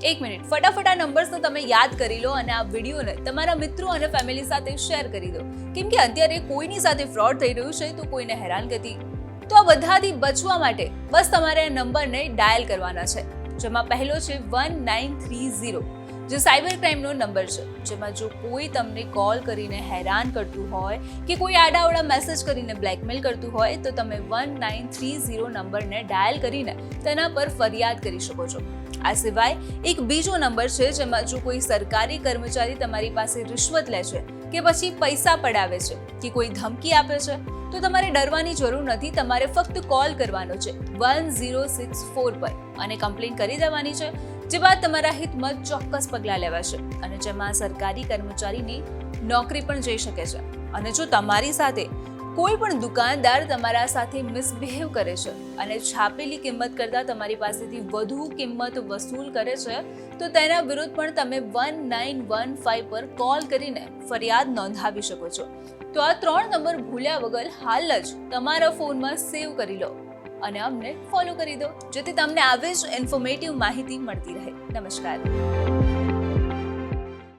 એક મિનિટ, ફટાફટ આ નંબર્સને તમે યાદ કરી લો અને આ વિડીયોને તમારા મિત્રો અને ફેમિલી સાથે શેર કરી દો, કેમ કે અત્યારે કોઈની સાથે ફ્રોડ થઈ રહ્યું છે તો કોઈને હેરાનગતિ. તો આ બધાથી બચવા માટે બસ તમારે આ નંબરને ડાયલ કરવાના છે, જેમાં પહેલો છે 1930, જે સાયબર ક્રાઇમનો નંબર છે. જેમાં જો કોઈ તમને કોલ કરીને હેરાન કરતું હોય કે કોઈ આડાઅવડા મેસેજ કરીને બ્લેકમેલ કરતું હોય તો તમે 1930 નંબરને ડાયલ કરીને તેના પર ફરિયાદ કરી શકો છો. આ સિવાય એક બીજો નંબર છે, જેમાં જો કોઈ સરકારી કર્મચારી તમારી પાસે રિશ્વત લે છે કે પછી પૈસા પડાવે છે કે કોઈ ધમકી આપે છે તો તમારે ડરવાની જરૂર નથી. તમારે ફક્ત કોલ કરવાનો છે 1064 પર અને કમ્પ્લેન કરી દેવાની છે, જે બાદ તમારા હિતમાં ચોક્કસ પગલાં લેવાશે અને જેમાં સરકારી કર્મચારીની નોકરી પણ જઈ શકે છે. અને જો તમારી સાથે કોઈ પણ દુકાનદાર તમારા સાથે મિસબિહેવ કરે છે અને છાપેલી કિંમત કરતાં તમારી પાસેથી વધુ કિંમત વસૂલ કરે છે તો તેના વિરુદ્ધ પણ તમે 1915 પર કોલ કરીને ફરિયાદ નોંધાવી શકો છો. તો આ 3 નંબર ભૂલ્યા વગર હાલ જ તમારા ફોનમાં સેવ કરી લો અને અમને ફોલો કરી દો, જેથી તમને આવી જ ઇન્ફોર્મેટિવ માહિતી મળતી રહે. નમસ્કાર.